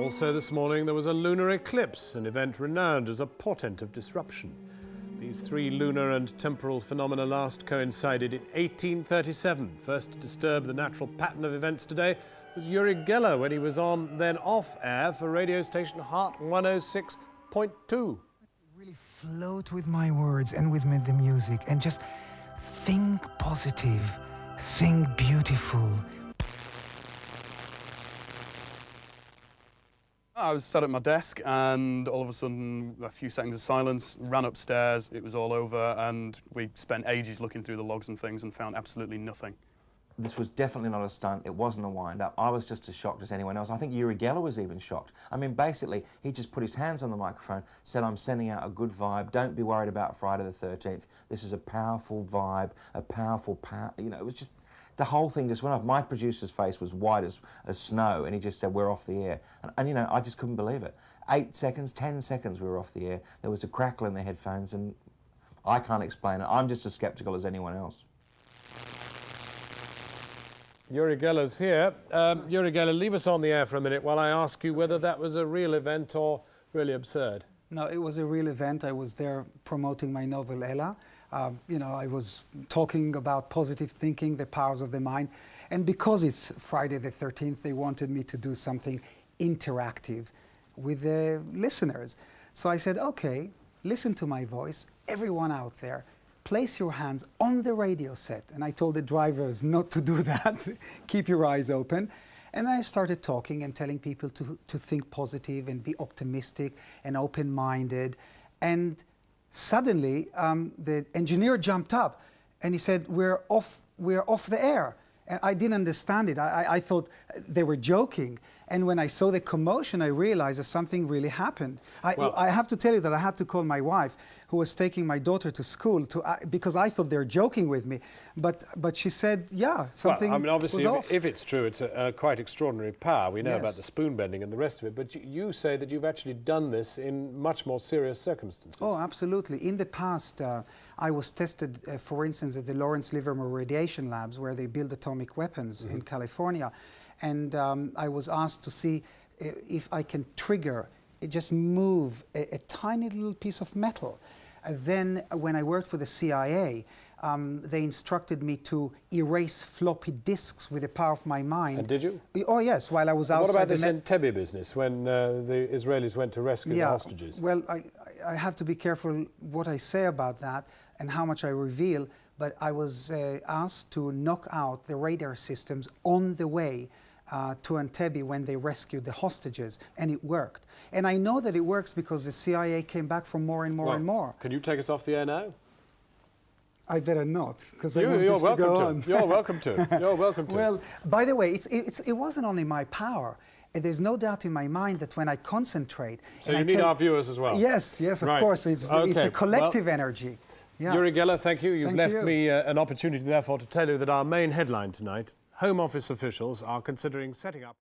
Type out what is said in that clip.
Also this morning there was a lunar eclipse, an event renowned as a portent of disruption. These three lunar and temporal phenomena last coincided in 1837. First to disturb the natural pattern of events today was Uri Geller when he was on, then off air for radio station Heart 106.2. Really float with my words and with the music and just think positive, think beautiful. I was sat at my desk and all of a sudden, a few seconds of silence, ran upstairs, it was all over, and we spent ages looking through the logs and things and found absolutely nothing. This was definitely not a stunt, it wasn't a wind-up. I was just as shocked as anyone else. I think Uri Geller was even shocked. I mean, basically, he just put his hands on the microphone, said, I'm sending out a good vibe, don't be worried about Friday the 13th. This is a powerful vibe, a powerful you know, it was just, the whole thing just went off. My producer's face was white as snow, and he just said, we're off the air. And you know, I just couldn't believe it. 8 seconds, 10 seconds, we were off the air. There was a crackle in the headphones, and I can't explain it. I'm just as sceptical as anyone else. Uri Geller's here. Uri Geller, leave us on the air for a minute while I ask you whether that was a real event or really absurd. No, it was a real event. I was there promoting my novel Ella. You know, I was talking about positive thinking, the powers of the mind. And because it's Friday the 13th, they wanted me to do something interactive with the listeners. So I said, okay, listen to my voice, everyone out there. Place your hands on the radio set. And I told the drivers not to do that. Keep your eyes open. And I started talking and telling people to think positive and be optimistic and open-minded. And suddenly, the engineer jumped up and he said, we're off the air. And I didn't understand it. I thought they were joking. And when I saw the commotion, I realized that something really happened. I have to tell you that I had to call my wife, who was taking my daughter to school, because I thought they were joking with me. But she said, yeah, something well, I mean, obviously, was off. if it's true, it's a quite extraordinary power. We know Yes. about the spoon bending and the rest of it. But you say that you've actually done this in much more serious circumstances. Oh, absolutely. In the past, I was tested, for instance, at the Lawrence Livermore Radiation Labs, where they build atomic weapons in California. And I was asked to see if I can trigger, just move a tiny little piece of metal. Then when I worked for the CIA, they instructed me to erase floppy disks with the power of my mind. And did you? Oh, yes, while I was outside. What about this Entebbe business, when the Israelis went to rescue the hostages? Well, I have to be careful what I say about that and how much I reveal, but I was asked to knock out the radar systems on the way to Entebbe when they rescued the hostages, and it worked. And I know that it works because the CIA came back for more and more and more. Can you take us off the air now? I better not, because I You're want this to go welcome on. to. You're welcome to. You're welcome to. Well, by the way, it wasn't only my power. There's no doubt in my mind that when I concentrate... So you need our viewers as well? Yes, of Right. course. It's a collective energy. Yeah. Uri Geller, thank you. You've Thank left you. me an opportunity, therefore, to tell you that our main headline tonight, Home Office officials are considering setting up...